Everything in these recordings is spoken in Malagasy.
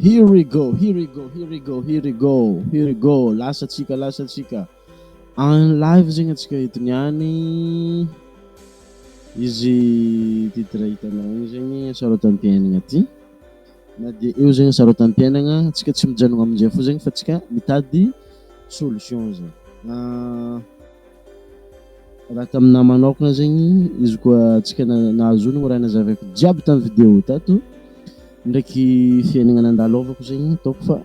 Here we go, here we go, here we go, here we go, here we go. Lasatsika. En live zegny atsika eto niany. Izy titre hitanao igny zegny sarotam-piainagna ty. Na dia eo zegny sarotam-piainagna, atsika tsy mijanogno amin'izay fô zegny fa atsika mitady solution zegny. Raha taminahy manokana zegny izy koa atsika nahazoana raha nazavaiko jiaby tamin'ny vidéo tato ndraiky fiainagna nandalovako zegny ataoko fa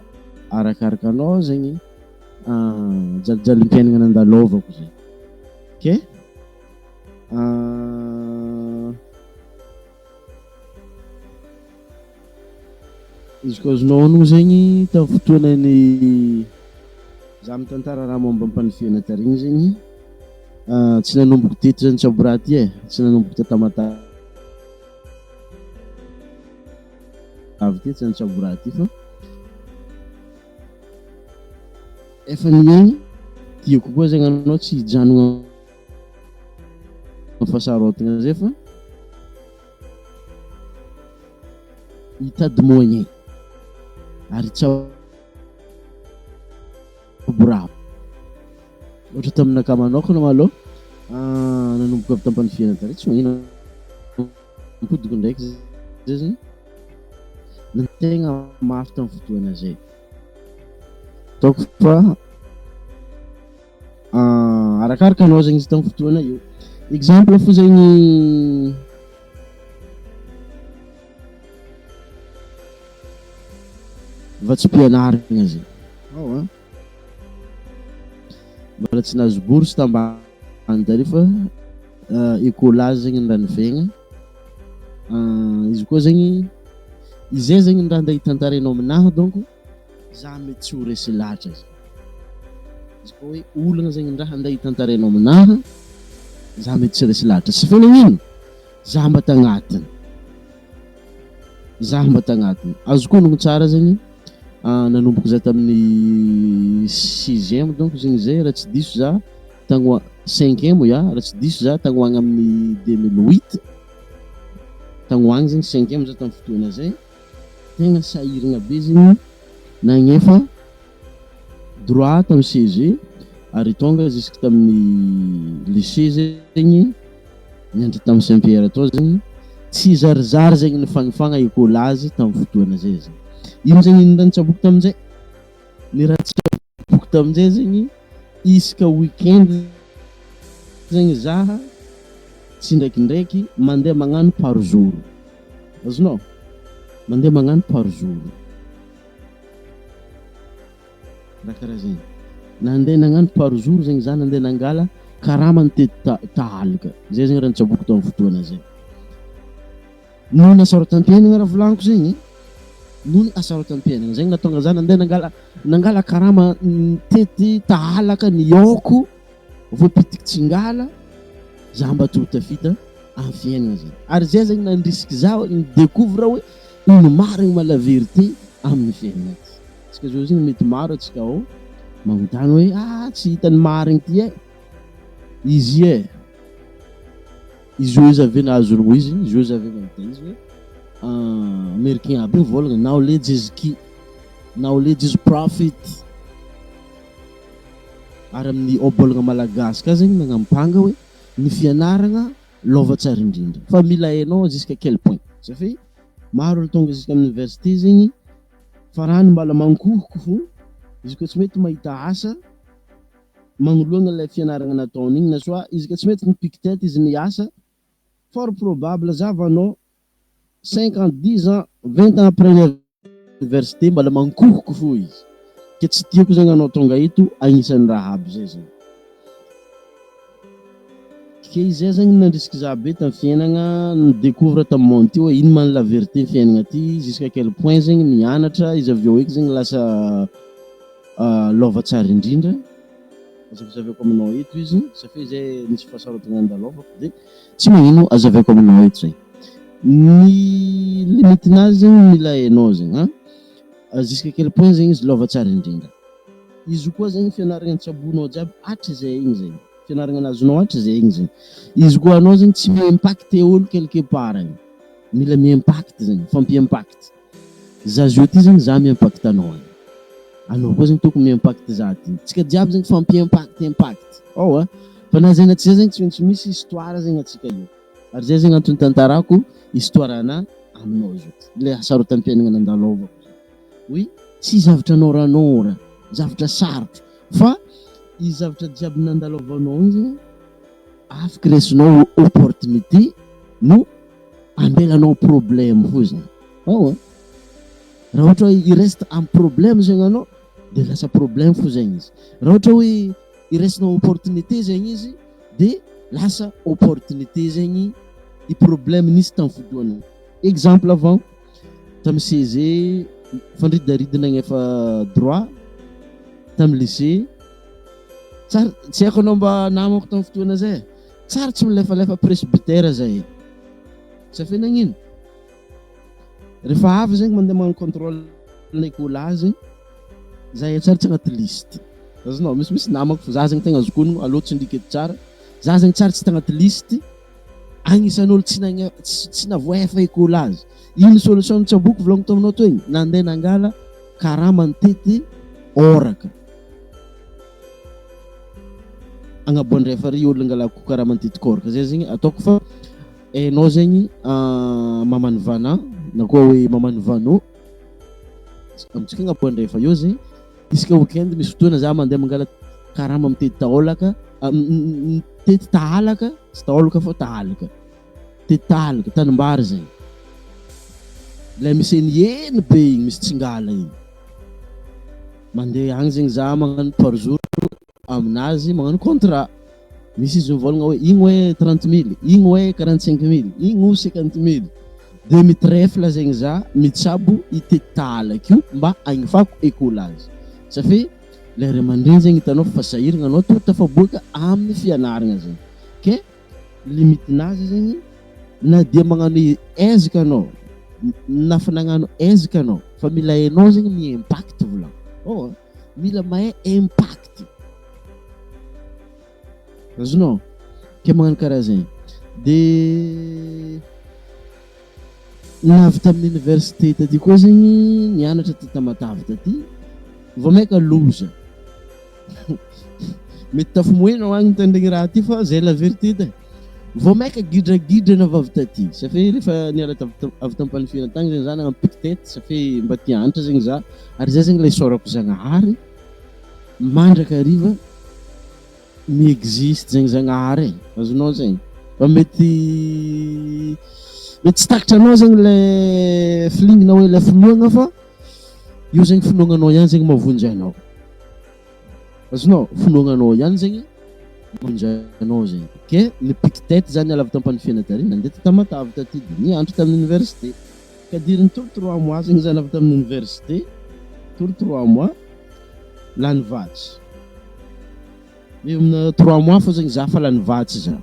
arakaraka anao zegny jalijalim-piainagna nandalovako zegny. Okay? Izy koa azonao honogno zegny tamin'ny fotoanany za mitantara raha momba ampanifiana tarigny zegny tsy nanomboko teto zany tsaboraha ty tsy nanomboko tatamata avy ty zany tsaboraha ty fa efa niaigny tiako koa zegny anao tsy hijanogna fahasarotina zay fa hitady moyen ary tsaboraha ohatra taminaka manokana malo nanomboka avy tampanifiana tary tsy magnino mipodiko ndraiky zay zegny tegna mafy tamin'ny fotoana zay ataoko fa arakaraka anao zegny izy tamin'ny fotoana io. Exemple fo zegny vatsim-pianaragna zegny mbola tsy nahazo bourse tambany tary fa écolage zegny ny raha nivegna. Izy koa zegny izay zegny ny raha andeha hitantarainao aminahy donc za mety tsy ho resy lahatra zegny. Izy koa hoe olagna zegny ny raha andeha hitantarainao aminahy za mety tsy resy lahatra sy fa nagnino za mba tagnatiny azoko honogno tsara zegny nanomboko za tamin'ny 6e donc zegny zay raha tsy diso za tagno 5e ya raha tsy diso za tagno agny amin'ny 2008 tagno agny zegny 5e za tamin'ny fotoana zay tegna sahiragna be zegny nagnefa droit tamin'ny CG ary tonga jusque tamin'ny lycée zegny niandry tamin'ny Saint-Pierre atao zegny tsy zarizary zegny nifagnifagna écolage tamin'ny fotoana zay zegny. Ino zegny ny raha nitsaboako tamin'izay ny raha tsaboako tamin'izay zegny isaka weekend zegny zaha tsy ndraikindraiky mandeha magnano par jour azonao mandeha magnano par jour raha karaha zegny nandeha nagnano par jour zegny za nandeha nangala karama nitety tahalaka zay zegny raha nitsaboako tamin'ny fotoana zay. Noho nasarotam-piainagna raha volagniko zegny noho asarotam-piainagna zegny natonga za nandeha nangala karama nitety tahalaka nioko voapitiky tsingala za mba to tafita amin'ny fiainagna zegny ary zay zegny nandrisiky za nidécouvre hoe ino marigny ma la vérité amin'ny fiainagna ty. Tsika zao zegny mety maro atsika ao magnontany hoe tsy hitany marigny ty izy izy io zavy nahazono izy io zavy magnontany izy hoe américain aby volagna knowledge is key, knowledge is profit. Ary amin'ny obolagna malagasy ka zegny nagnampanga hoe ny fianaragna lova tsara indrindra fa mila hainao jusqu'à quel point satria maro olo tonga jusqu'à université zegny farany mbala mankohoko fo izy koa tsy mety mahita asa magnoloana ilay fianaragna nataony igny na soit izy ka tsy mety mipiky tête izy ny asa fort probable zavanao 5 ans 10 ans 20 ans après l'université mbala mankohoko fo izy ke tsy tiako zegny anao tonga eto agnisan'ny raha aby zay zegny ke izay zegny nandrisiky za be tamin'ny fiainagna nidécouvre tamin'ny monde ty hoe ino man la vérité fiainagna ty jusqu'à quel point zegny mianatra izy avy eo eky zegny lasa lova tsara indrindra azavaiko aminao eto izy safia zay nisy fahasarotina andalovako dia tsy magnino azavaiko aminao eto zay ny limitinazy zegny mila hainao zegny jusqu'à quel point zegny izy lova tsara indrindra. Izy koa zegny fianaragna nitsabonao jiaby hatry zay igny zegny fianaragna nazonao hatry zay igny zegny izy koa anao zegny tsy mi-impacte olo quelque part igny mila mi-impact zegny fampi-impact za zio ty zegny za mi-impact anao anao koa zegny tokony mi-impact za ty tsika jiaby zegny fampi-impact fa na zegny atsika zegny tsy maintsy misy histoire zegny atsika io ary zay zegny antony tantarako histoire ana aminao zio le hasarotam-piainana nandalovako oui tsy zavatra noranora zavatra sarotra fa i zavatra jiaby nandalovanao igny zegny afaka resinao opportunité no ambelanao problème fo zegny raha ohatra hoe i reste amin'ny problème zegny anao de lasa problème fo zegny izy raha ohatra hoe i resinao opportunité zegny izy de lasa opportunité zegny i problème nisy tamin'ny fotoana exemple avant tamin'ny CG fandridaridina agny efa droit tamin'ny lycée tsara tsy haiko anao mba namako tamin'ny fotoana zay tsara tsy milefalefa presbytère zay safe nagnino rehefa avy zegny mandeha magnano contrôle l'écolage zay tsara tsy agnaty liste azonao misy namako fa za zegny tegna azokonogno aloha tsy ndriky eto tsara za zegny tsara tsy tagnaty liste agnisan'olo tsy navoefa écolage ino solution tsaboky volagno taminao to igny nandeha nangala karaha mantety oraka agnaboandrefa ry olo angalako karaha mantety oraka zay zegny ataoko fa enao zegny mamany vana na koa hoe mamany vano amitsika agnaboandrefa io zegny isaka weekend misy fotoana za mandeha mangala karama mitety taolaka mitety tahalaka sy taolaka fa tahalaka tety tahalaka tanimbary zegny la misy eny be igny misy tsingala igny mandeha agny zegny za magnano par jour aminazy magnano contrat misy izy mivolagna hoe igny hoe 30 000 igny hoe 45 000 igny hoe 50 000 de mitrefla zegny za mitsabo itety tahalaka io mba agnifako écolage safe le ray aman-dreny zegny hitanao fa sahiragna anao to tafaboaka amin'ny fianaragna zegny ke limitinazy zegny na dia magnano ezaka anao na fa nagnano ezaka anao fa mila hainao zegny mi-impact volagno mila mahay impact azonao ke magnano karaha zegny de navy tamin'ny université taty koa zegny nianatra ty Tamatavy taty vao maika loza mety tafomoenao agny tandregny raha ty fa zay la vérité de vao maika gidragidrana vavy taty safe rehefa niala avy tampanifina tagny zegny za nagnampiki tety safe mba tianatra zegny za ary zay zegny le isaorako Zagnahary mandraka ariva mi-existe zegny Zagnahary azonao zegny fa mety tsy takatra anao zegny le filingina hoe le finoagna fa io zegny finoagnanao ihany zegny mavonjy anao azonao finoagnanao ihany zegny mavonjy anao zegny ke nipiky tety zany ala avy tampanifina tary nandeha ty Tamatavy taty de niandry tamin'ny université kadiriny tolo 3 mois zegny zany avy tamin'ny université tolo 3 mois lany vatsy eo amina 3 mois fo zegny za fa lany vatsy za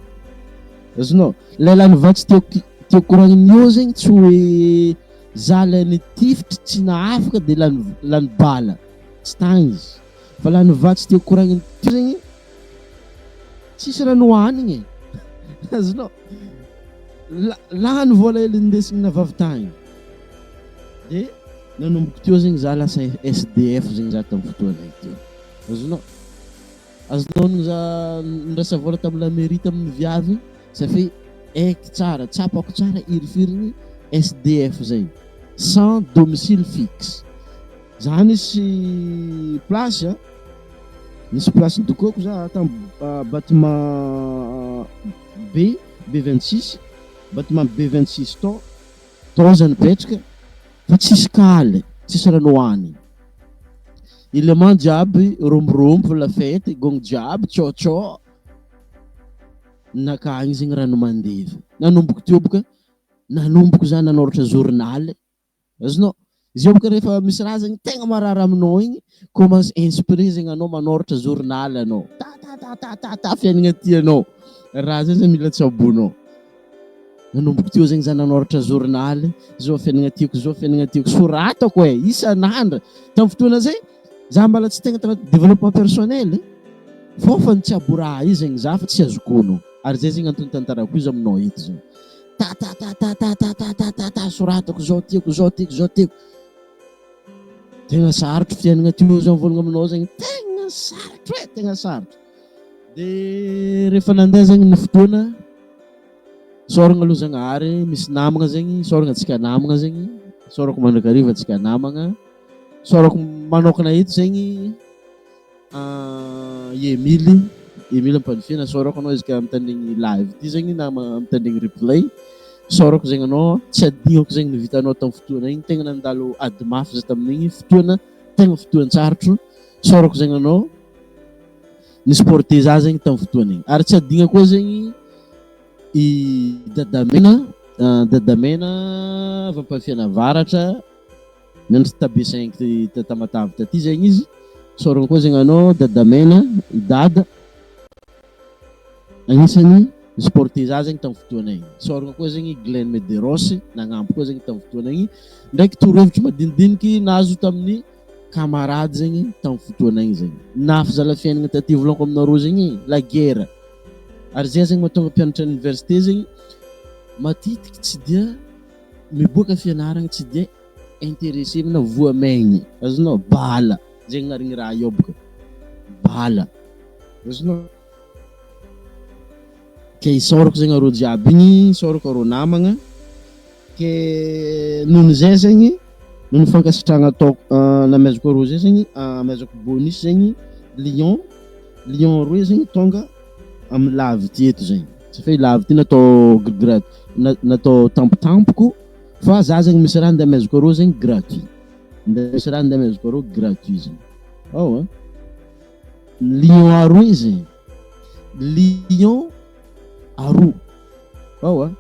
azonao le lany vatsy teo koragniny zegny tsy hoe za le nitifitry tsy naafaka de lany bala tsy tagny izy fa lany vatsy teo koragniny teo zegny tsisy raha nohanigny azonao lany vola hely indesigny navavy tagny de nanomboko teo zegny za lasa SDF zegny za tamin'ny fotoana teo azonao za nirasa vola tamin'ny la mairie tamin'ny viavy safe aiky tsara tsapako tsara irifiriny SDF zegny sans domicile fixe za nisy place nidokoko za tamin'ny bâtiment B26 bâtiment B26 to zany petraka fa tsisy kaly tsisy raha nohanigny élément jiaby romborombo la fety gongny jiaby tsôtsô nakagny zegny rano mandevy nanomboko teo boka nanomboko za nanoratra journal azonao izy io boka rehefa misy raha zegny tegna marary aminao igny commence inspiré zegny anao manoratra journal anao ta fiainagna ty anao raha zay zegny mila tsabonao nanomboko teo zegny za nanoratra journal zao fiainagna tiako soratako isan'andro tamin'ny fotoana zay za mbala tsy tegna tagnaty développement personnel fofa nitsabo raha io zegny za fa tsy azokono ary zay zegny antony tantarako izy aminao eto zegny ta soratako zao tiako Tegna sarotro fiainagna teo zao volagna aminao zegny tegna sarotro tegna sarotro. De rehefa nandeha zegny ny fotoana sôragna aloha Zagnahary misy namagna zegny sôragna antsika namagna zegny sôrako mandrakariva antsika namagna sôrako manokana eto zegny Emily ampanifena sôrako anao izy ka mitandregny live ty zegny na mitandregny replay sôrako zegny anao tsy adignako zegny ny vitanao tamin'ny fotoana igny tegna nandalo ady mafy za tamin'igny fotoana tegna fotoan-tsarotro sôrako zegny anao ny sporté za zegny tamin'ny fotoana igny ary tsy adigna koa zegny i dadamena vampafina varatra nandry tabe 5 tamatavy taty zegny izy sôragna koa zegny anao dadamena i dada agnisan'ny sporté za zegny tamin'ny fotoana igny sôragna koa zegny Glenn Medeiros nagnampy koa zegny tamin'ny fotoana igny ndraiky torohevitry madinidiniky nahazo tamin'ny camarade zegny tamin'ny fotoana igny zegny nafy zala fiainagna taty volaniko aminareo zegny la guerre ary zay zegny mahatonga mpianatra université zegny matetiky tsy dia miboaka fianaragna tsy dia intéressé amina voamaigny azonao bala zegny narigny raha iobaka bala azonao ke sôrako zegny arô jiaby igny sôrako arô namagna ke noho zay zegny noho fankasitrahagna ataoko namezako arô zay zegny amezako bonus zegny lion roe zegny tonga amin'ny lavy ty eto zegny tsy fe lavy ty natao tampotampoko fa za zegny misy raha ndeha amezako arô zegny gratuit misy raha ndeha amezako arô gratuit zegny lion aroe zegny lion aroa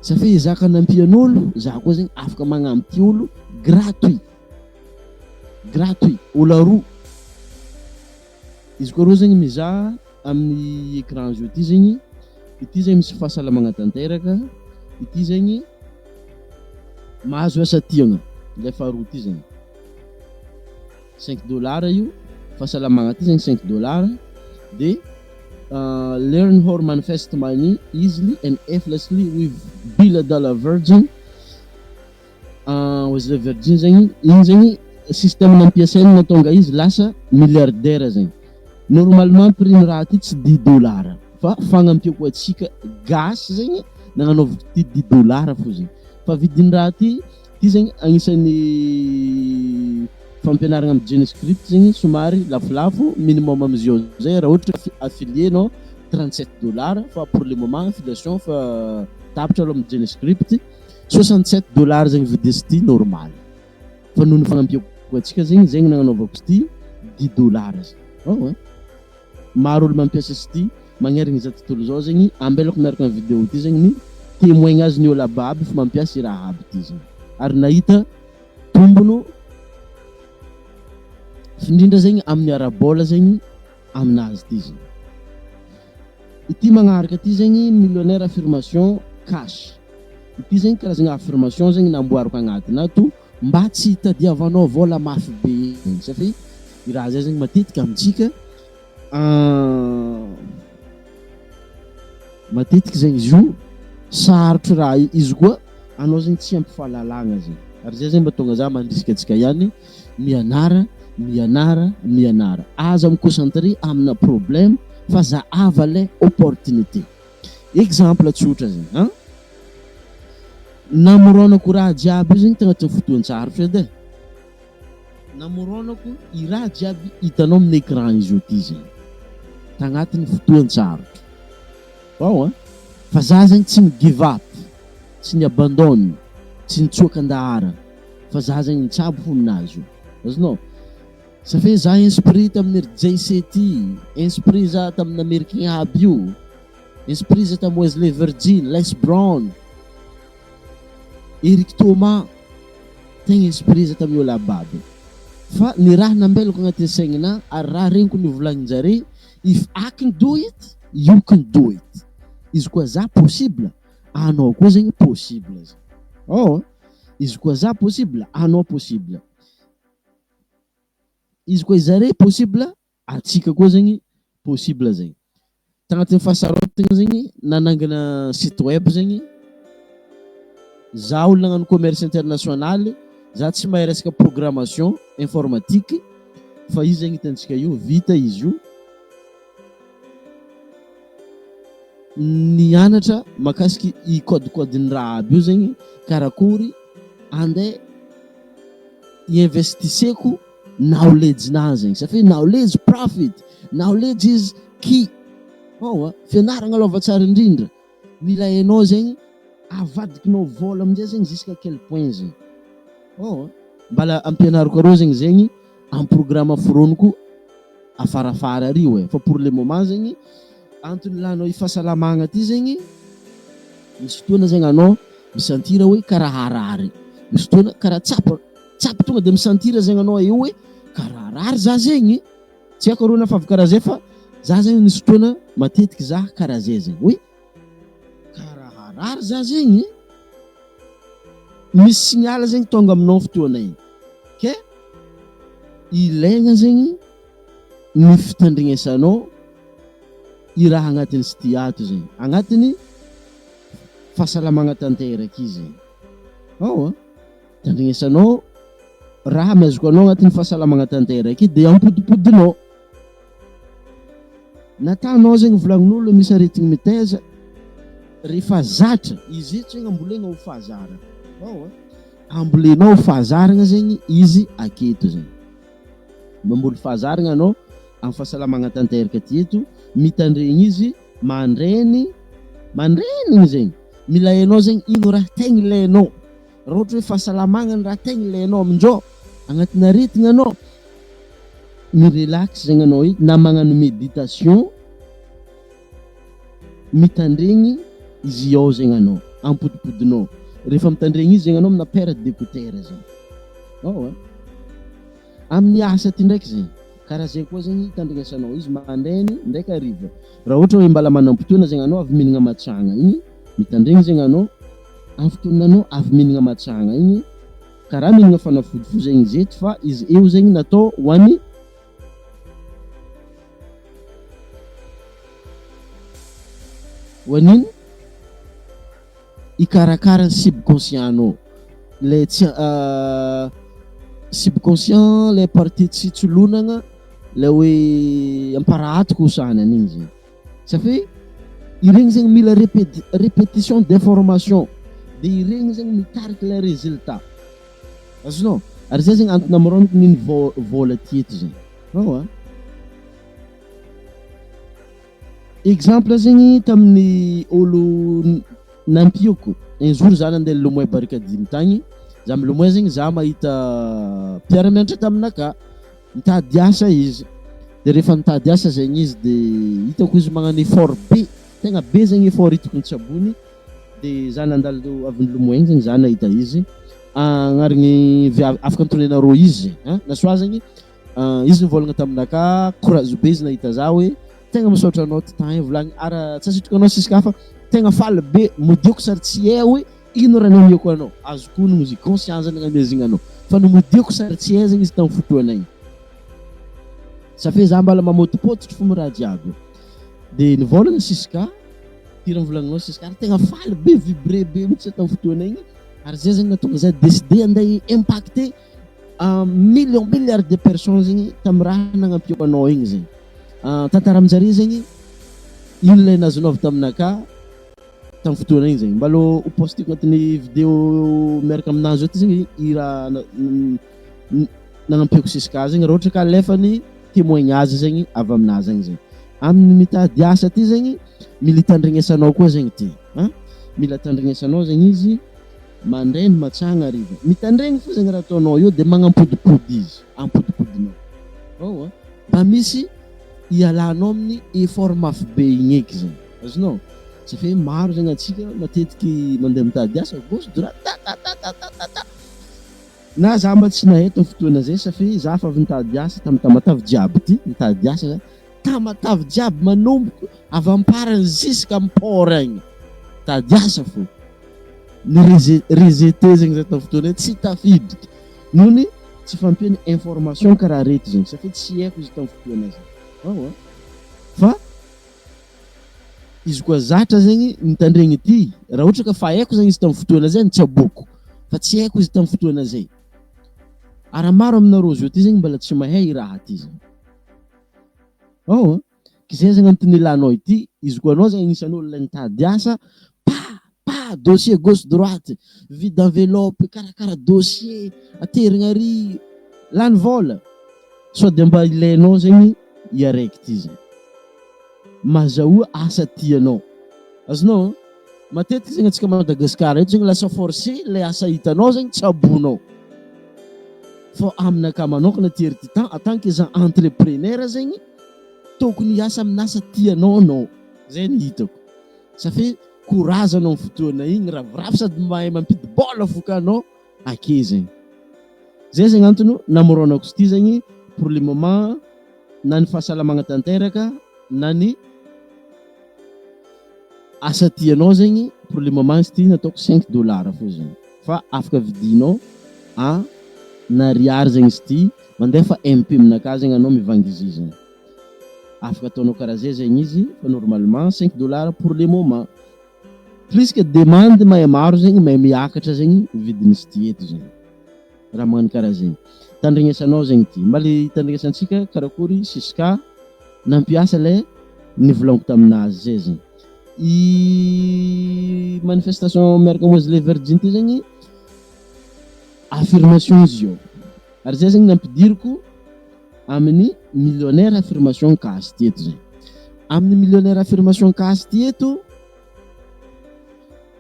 sa fe zaka nampian'olo za koa zegny afaka magnampy ty olo gratuit olo aroa izy koa rô zegny mizaha amin'ny écran jeu ty zegny ity zegny misy fahasalamagna tanteraka ity zegny mahazo asa tiagna le faharoa ty zegny $5 io fahasalamagna ty zegny $5 de learn how to manifest money easily and effortlessly with Bill Dollar Virgin with the Virgin zegny igny zegny système nampiasainy natonga izy lasa milliardaire zegny normalement prix ny raha ty tsy $10 fa fagnampiako atsika gas zegny nagnanaovako ty $10 fo zegny fa vidiny raha ty zegny agnisan'ny fampianaragna amin'ny JavaScript zegny somary lafolafo minimum amizio zay raha ohatra affilié no $37 fa pour le moment affiliation fa tapitra aloha amin'ny JavaScript $67 zegny vidisy ty normal fa noho ny fagnampiako atsika zegny nagnanaovako ty $10 zegny maro olo mampiasa izy ty magnerigny za tontolo zao zegny ambelako miaraka amin'ny vidéo ty zegny ny témoigna azy ny olo aby fa mampiasa i raha aby ty zegny ary nahita tombono findrindra zegny amin'ny arabola zegny aminazy ty zegny ity magnaraka ty zegny millionnaire affirmation cash ity zegny karazagna affirmation zegny namboariko agnatiny ato mba tsy hitadiavanao vola mafy be satria i raha zay zegny matetika amintsika matetiky zegny izy io sarotro raha izy koa anao zegny tsy ampy fahalalagna zegny ary zay zegny mahatonga za mandrisika atsika ihany mianara aza miconcentré amina problème fa za ava le opportunité exemple tsotra zegny namoronako raha jiaby io zegny tagnatin'ny fotoan-tsarotro edy namoronako i raha jiaby hitanao amin'ny écran izy io ty zegny tagnatin'ny fotoan-tsarotro fa za zegny tsy mi give up tsy ni abandonne tsy nitsoaka andahara fa za zegny nitsabo fo aminazy io azonao sa fe za insprit tamin'ny JCT insprit za tamin'ny américain aby io insprit za tamin'ny Wesley Virgin Les Brown Eric Thomas tegna insprit za tamin'ny olo ababy fa ny raha nambelako agnatin'ny saignina ary raha regniko nivolagnin-jare if I can do it you can do it izy koa za possible anao koa zegny possible zegny izy koa za possible anao possible izy koa zare possible atsika koa zegny possible zegny tagnatin'ny fahasarotina zegny nanangana site web zegny za olo nagnano commerce international za tsy mahay resaka programmation informatique fa izy zegny hitantsika io vita izy io nianatra makasiky i code raha aby io zegny karakory andeha investisseko knowledge-na zegny satria knowledge profit, knowledge is key. Fianaragna alôva tsara indrindra mila hainao zegny avadikinao vola amin'izay zegny jusqu'à quel point zegny mbala ampianariko arô zegny en programme foroniko afarafara ary fa pour le moment zegny antony lanao ifahasalamagna ty zegny misy fotoana zegny anao misantira hoe karaha rary, misy fotoana karaha tsapa tonga de misantira zegny anao eo hoe karaha rary za zegny tsy haiko arô na fa karaha zay fa za zegny misy fotoana matetiky za karaha zay zegny hoe karaha rary za zegny misy signal zegny tonga aminao fotoana igny ke ilaigna zegny ny fitandrignesanao i raha agnatin'ny stiato zegny agnatin'ny fahasalamagna tanteraky izy tandrignesanao raha mazoko anao agnatin'ny fahasalamagna tanteraky de ampodipodinao natanao zegny volagnin'olo misy aretigny mitaiza rehefa zatra izy tsy zegny ambolena ho fahazarana ambolenao ho fahazarana zegny izy aketo zegny mamboly fahazarana anao amin'ny fahasalamagna tanteraka ty eto mitandregny izy mandreny zegny mila hainao zegny ino raha tegna ilainao raha ohatra hoe fahasalamagna ny raha tegna ilainao amin'izao agnatin'ny aretigna anao mirelax zegny anao na magnano méditation mitandregny izy ao zegny anao ampodipodinao rehefa mitandregny izy zegny anao amina paire d'écouteur zegny amin'ny asa ty ndraiky zegny karaha zay koa zegny tandrignesanao izy mandrainy ndraiky hariva raha ohatra hoe mbala manam-potoana zegny anao avy mihinagna matsagna igny mitandregny zegny anao amin'ny fotoananao avy mihinagna matsagna igny karaha mihinagna fanafodifo zegny zeto fa izy eo zegny natao ho an'ny hoan'ino ikarakara subconscient-nao le subconscient le partie tsy tsolonagna le hoe amparahatiko ho sahanany igny zegny satria iregny zegny mila répétition d'information de iregny zegny mitariky le résultat azonao ary zay zegny antony amoroniko niny vola ty eto zegny exemple zegny tamin'ny olo nampioko un jour za nandeha lomoy barikadimy tagny za amin'ny lomoy zegny za mahita mpiara-mianatra taminaka mitady asa izy de rehefa mitady asa zegny izy de hitako izy magnano effort be tegna be zegny effort hitako nitsabony de za nandalo avy lomoy zegny za nahita izy agnarigny afaka antonenareo izy na soa zegny izy nivolagna taminaka courage be izy nahita za hoe tegna misaotra anao ty temps volagny ara tsy asitraka anao sisika hafa tegna faly be modioko sary tsy hay hoe ino raha namiako anao azo konogno izy conscience nagnamezigna anao fa no modioko sary tsy hay zegny izy tamin'ny fotoana igny safia za mbala mamotopototro fo raha jiaby de nivolagna sisika tira volagninao sisika ary tegna faly be vibré be mihitsy tamin'ny fotoana igny ary zay zegny natonga za décidé andeha impacté milliards de personnes zegny tamin'ny raha nagnampiako anao igny zegny tantara aminjare zegny ino lay nazonao avy taminaka tamin'ny fotoana igny zegny mbalo ho postiko agnatin'ny vidéo miaraka aminazy eo ty zegny i raha nagnampiako sisika zegny raha ohatra ka alefany témoignage zegny avy aminazy zegny zegny amin'ny mitady asa ty zegny mila tandrignesanao koa zegny ty mila tandrignesanao zegny izy mandrainy matsagna hariva mitandregny fo zegny raha ataonao eo de magnampodipody izy ampodipodinao mba misy ialanao amin'ny effort mafy be igny eky zegny azonao satria maro zegny atsika matetiky mandeha mitady asa gauche droite na za mba tsy nahay tamin'ny fotoana zay satria za fa avy nitady asa tamin'ny tamatavy jiaby ty nitady asa tamatavy jiaby manomboko avy amparany jusqu'à ampora igny tady asa fo ny rejeté zegny za tamin'ny fotoana tsy tafidriky nony tsy fampiany information karaha rety zegny satria tsy haiko izy tamin'ny fotoana zay fa izy koa zatra zegny mitandregny ty raha ohatra ka fa haiko zegny izy tamin'ny fotoana zay nitsaboko fa tsy haiko izy tamin'ny fotoana zay Ara maro aminareo zio ty zegny mbala tsy mahay raha ty zegny. Kizay zegny antony ilanao ity, izy koa anao zegny anisan'ny olona nitady asa, dossier gauche droite, vide enveloppe, karakara dossier, aterigna ary, lany vola. Sao de mba ilainao zegny araiky ty zegny. Mahazahoa asa tianao. Azonao? Matetiky zegny atsika Madagasikara eto zegny lasa forcé le asa hitanao zegny tsabonao. Fô aminaka manokana ty ery ty temps en tant que za entrepreneur zegny tokony asa amin'asa tianao anao. Zay ny hitako. Safe courage anao amin'ny fotoana igny ravoravo sady mahay mampidi bola fokanao ake zegny. Zay zegny antony namoronako ity zegny pour le moment na ny fahasalamagna tanteraka na ny asa tianao zegny pour le moment izy ty nataoko $5 fô zegny. Fa afaka vidinao na riary zegny izy ty mandefa MP aminaka zegny anao mivangy izy zegny. Afaka ataonao karaha zay zegny izy fa normalement $5 pour le moment. Plus que demande mahay maro zegny mahay miakatra zegny vidin'izy ty eto zegny. Raha magnano karaha zegny. Tandrignesanao zegny ty. Mbaly tandrignesantsika karakory siska nampiasa le nivolaniko taminazy zay zegny. I manifestation miaraka mozy le verdine ty zegny affirmation izy io. Ary zay zegny nampidiriko amin'ny millionnaire affirmation cash ty eto zegny. Amin'ny millionnaire affirmation cash ty eto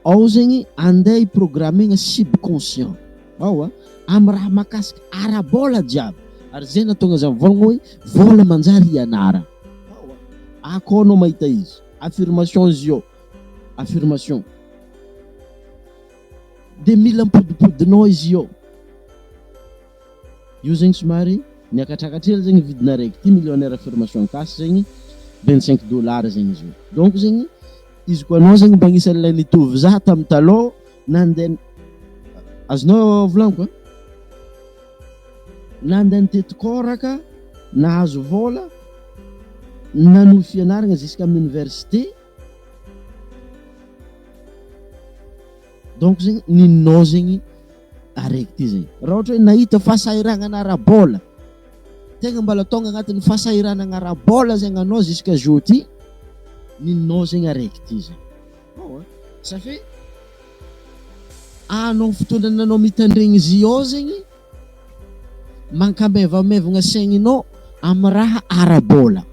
ao zegny andeha hiprogrammegna subconscient. Amin'ny raha makasika ara-bola jiaby. Ary zay natonga za mivolagna hoe vola manjary ianara. Akao anao mahita izy. Affirmation izy io. Affirmation. De mila mipodipodinao izy io. Io zegny somary niakatrakatra zegny vidina raiky ty millionnaire affirmation cash zegny $25 zegny izy io. Donc zegny izy koa anao zegny mba agnisan'ilay nitovy za tamin'ny taloha nandeha azonao volaniko nandeha nitety koraka nahazo vola nanohy fianaragna jusqu'à amin'ny université. Donc zegny ninao zegny araiky ty zegny. Raha ohatra hoe nahita fahasahiranana ara-bola tegna mbala tonga agnatin'ny fahasahiranana ara-bola zegny anao jusqu'à jour ty ninao zegny araiky ty zegny. Safe anao fotoana nanao mitandregny izy io zegny mankamaivamaivagna saigninao amin'ny raha ara-bola.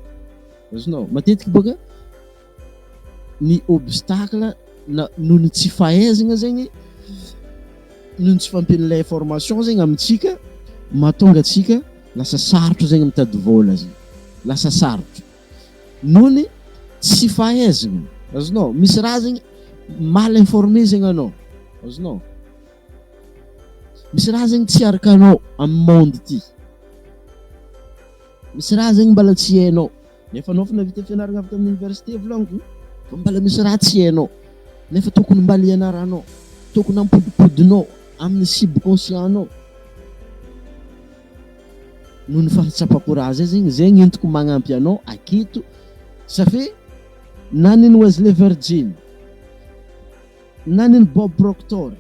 Azonao matetiky boka ny obstacle noho ny tsy fahaizagna zegny noho ny tsy fampian'ilay information zegny amintsika mahatonga atsika lasa sarotro zegny mitady vola zegny. Lasa sarotro noho ny tsy fahaizagna. Azonao misy raha zegny mal informé zegny anao. Azonao misy raha zegny tsy arakanao amin'ny monde ty. Misy raha zegny mbala tsy hainao. Nefa anao fa navita fianaragna avy tamin'ny université volaniko fa mbala misy raha tsy hainao. Nefa tokony mbala ianaranao. Tokony ampodipodinao amin'ny subconscient-nao. Noho ny fahatsapako raha zay zegny zegny entiko magnampy anao aketo. Safe na niny Wesley Virgin, na niny Bob Proctor,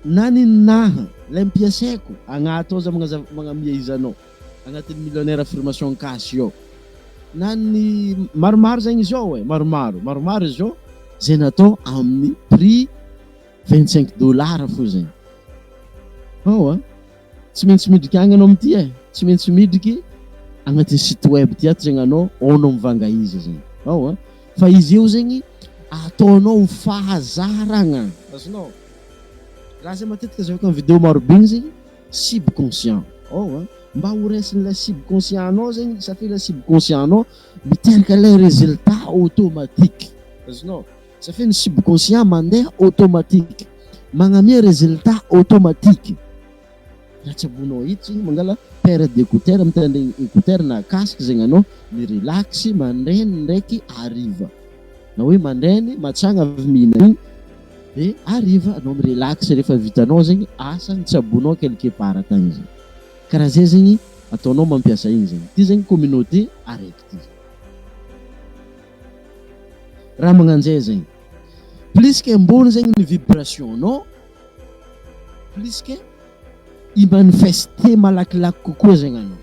na niny naha lay mpiasaiko agnato za magnamia izy anao agnatin'ny millionnaire affirmation cash io. Na ny maromaro zegny izy io maromaro izy io zay natao amin'ny prix $25 fô zegny. Tsy maintsy midriky agny anao amin'ity tsy maintsy midriky agnatin'ny site web ty ato zegny anao ao mivanga izy zegny. Fa izy io zegny ataonao fahazaragna. Azonao raha zay matetika zavako amin'ny vidéo maro be zegny subconscient. Mba ho resin'ilay subconscient anao zegny safe ilay subconscient anao miteraka ilay résultat automatique. Azonao safe ny subconscient mandeha automatique magnamia résultat automatique. Raha tsy abonao hito zegny mangala paire d'écouteurs mitandregny écouteurs na casque zegny anao mirelax mandrainy ndraiky hariva. Na hoe mandrainy matsagna avy mihinana de hariva anao mirelax rehefa vitanao zegny asa tsy abonao quelque part tagny zegny. Karaha zay zegny ataonao mampiasa igny zegny. Ty zegny communauté araiky ty. Raha magnanjay zegny. Plus que ambony zegny ny vibration-nao, plus que i-manifester malakilaky kokoa zegny anao.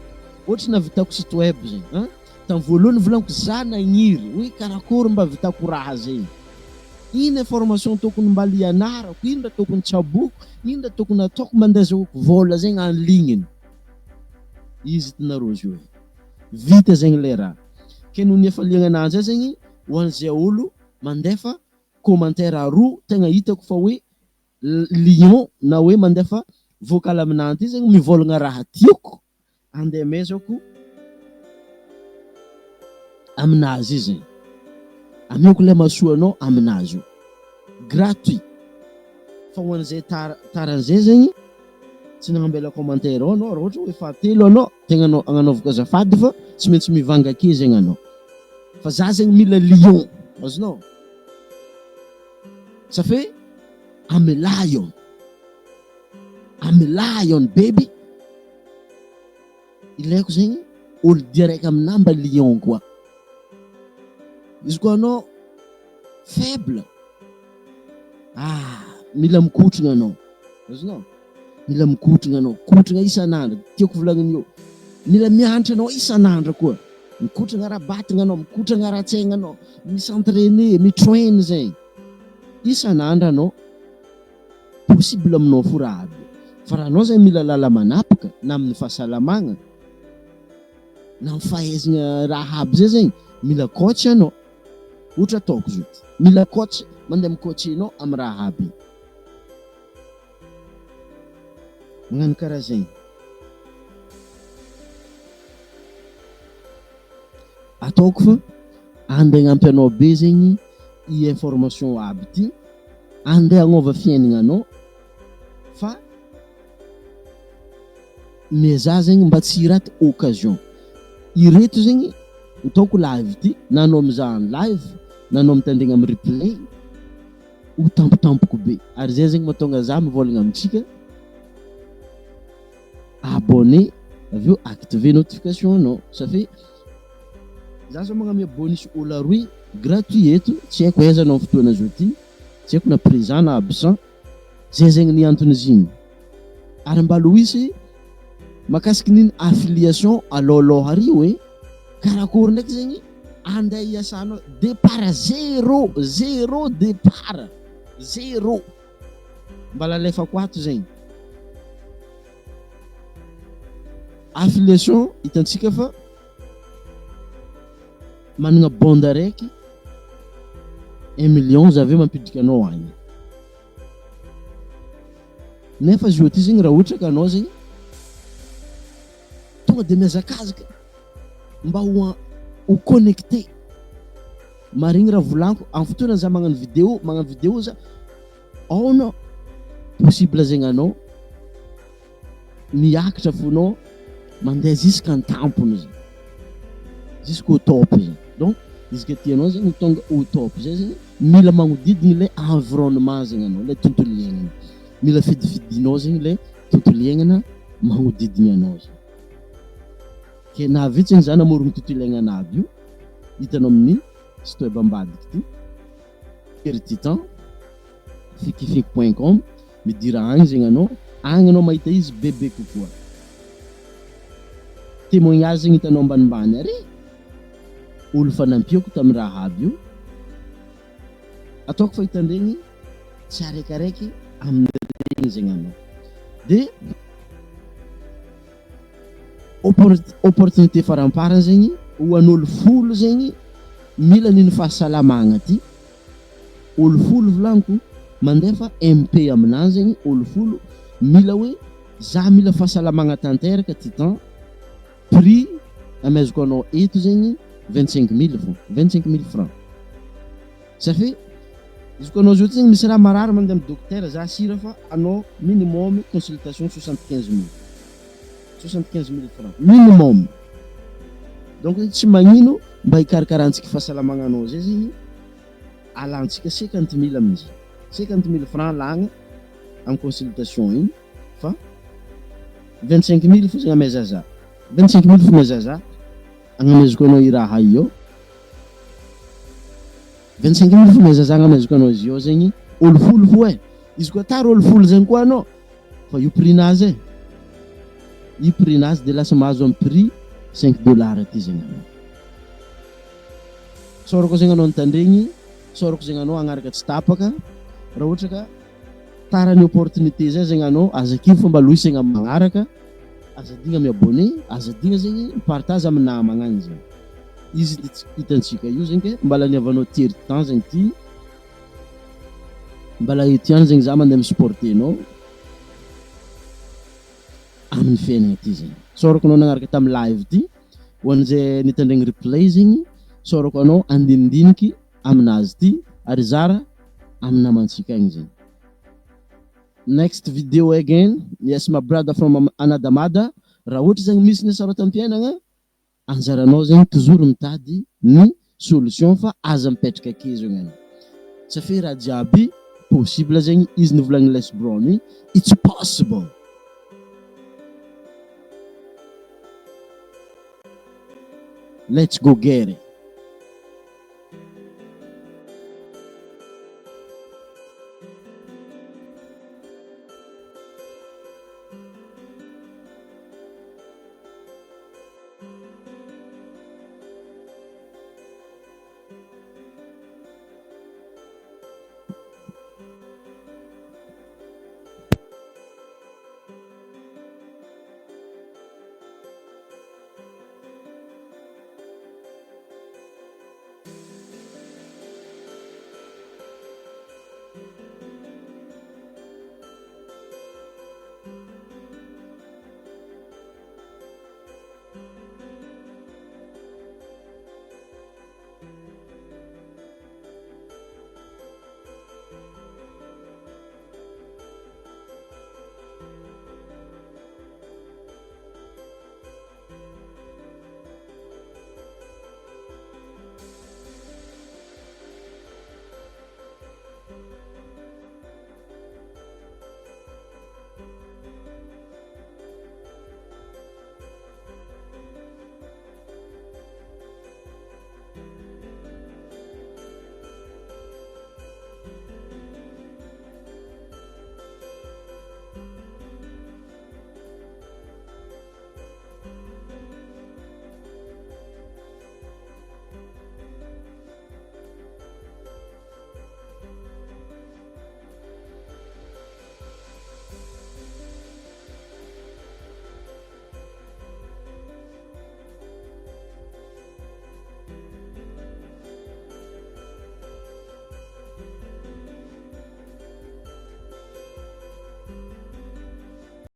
Ohatra navitako site web zegny, hein? Tamin'ny voalohany volaniko za nagniry hoe karakory mba vitako raha zegny. Ino information tokony mba lianarako, ino raha tokony tsaboko, ino raha tokony ataoko mandazako vola zegny en ligne. Izy tinareo izy vita zegny le raha. Ke noho ny efaliagna ananjy zegny ho an'izay olo mandefa commentaire aroa tegna hitako fa hoe lion na hoe mandefa vocal aminanjy zegny mivolagna raha tiako andeha mezako aminazy izy zegny. Amiako le masoanao aminazy io gratuit. Fa ho an'izay taran'izay zegny tsy nagnambela commentaire anao raha ohatra hoe fahatelo anao tegna anao agnanaovako azafady fa tsy maintsy mivanga ake zegny anao. Fa za zegny mila lion, azonao? Ça fait I'm a lion. I'm a lion baby. Ilaiko zegny olo direct aminah mba lion koa. Izy koa anao faible, mila mikotrana anao, azonao? Mila mikotrana anao, kotrana isan'andro. Tiako volagniny io. Mila mianatra anao isan'andro koa. Mikotrana raha-batagna anao, mikotrana raha-tsaigna anao, misentraîner, mitrain zegny. Isan'andro anao possible aminao fo raha aby. Fa raha anao zegny mila lala manapaka na amin'ny fahasalamagna na amin'ny fahaizagna raha aby zay zegny mila coach anao. Ohatra ataoko zao, mila coach, mandeha mikoachenao amin'ny raha aby. Magnano karaha zegny. Ataoko fa andeha hagnampy anao be zegny i information aby ty, andeha hagnova fiaignana anao fa meza zegny mba tsy raty occasion. Ireto zegny ataoko live ty, na anao mizaha live na anao mitandegna amin'ny replay ho tampotampoko be. Ary zay zegny mahatonga za mivolagna amintsika abonné, avy eo activer notification anao. Ça fait za zao magnamia bonus olo aroy gratuit eto, tsy haiko aiza anao fotoana zao ty, tsy haiko na présent na absent. Zay zegny ny antony igny. Ary mbalo hisy makasiky niny affiliation alôlôha ary hoe karakory ndraiky zegny andeha hiasanao départ zéro départ zéro. Mbala alefako ato zegny affiliation hitantsika fa managna bonde araiky 1 million za aveo mampidrika anao agny. Nefa zio ty zegny raha ohatra ka anao zegny tonga de miazakazaka mba ho connecté. Marigny raha volaniko amin'ny fotoana za magnano vidéo za ao anao possible zegny anao miakatra fonao mandeha jusqu'en tampony zegny, jusqu'au top zegny. Donc izy ke tianao zegny tonga au top zay zegny mila magnodidigny le environnement zegny anao, le tontolo iainana. Mila fidifidinao zegny le tontolo iainana magnodidigny anao zegny. Ke na vitsy za namorogny tontolo iainana aby io hitanao amin'ny site web ambadiky ty Ertitan fikifik.com, midira agny zegny anao, agny anao mahita izy bebe kokoa. Témoignage zegny hitanao ambanimbany ary olo fanampiako tamin'ny raha aby io. Ataoko fa hitandregny tsy araikaraiky amin'ny regny zegny anao. De opportunité faramparany zegny ho an'olo folo zegny mila niny fahasalamagna ty. Olo folo volaniko mandefa MP aminazy zegny olo folo mila hoe za mila fahasalamagna tanteraka ty temps. Prix amezako anao eto zegny 25 000 fo, 25 000 francs. Ça fait izy koa anao zao zegny misy raha marary mandeha amin'ny docteur za sira fa anao minimum consultation 75 000 francs minimum. Donc tsy magnino mba hikarakarantsika fahasalamagna anao zay zegny alantsika 50 000 amin'izay 50 000 francs lagna amin'ny consultation igny fa 25 000 fo zegny ameza za 25 000 fo ameza za agnamezako anao i raha io 25 000 fo ameza za agnamezako anao izy io zegny olo folo fo izy koa tara olo folo zegny koa anao fa io prix nazy i prix-nazy de lasa mahazo amin'ny prix 5 dollars ty zegny anao. Sôrako zegny anao nitandregny, sôrako zegny anao agnaraka tsy tapaka, raha ohatra ka tarany opportunité zay zegny anao azakivo fomba loisegna amin'ny magnaraka, azadigna miabonné, azadigna zegny mipartage amin'ny namagna agny zegny. Izy hitantsika io zegny ke mbala niavanao tery temps zegny ty, mbala etiany zegny za mandeha misporter anao amin'ny fiainagna ty zegny. Sôrako anao nagnaraka tamin'ny live ty, ho an'izay nitandregny replay zegny, sôrako anao andinidiniky aminazy ty ary zara amin'ny namantsika agny zegny. Next video again, yes my brother from Anadamada. Raha ohatra zegny misy ny asara tam-piainagna, anjaranao zegny toujours mitady ny solution fa aza mipetraka ake zegny anao. Tsy fe raha jiaby possible zegny, izy nivolagny Les Brown, it's possible. Let's go get it.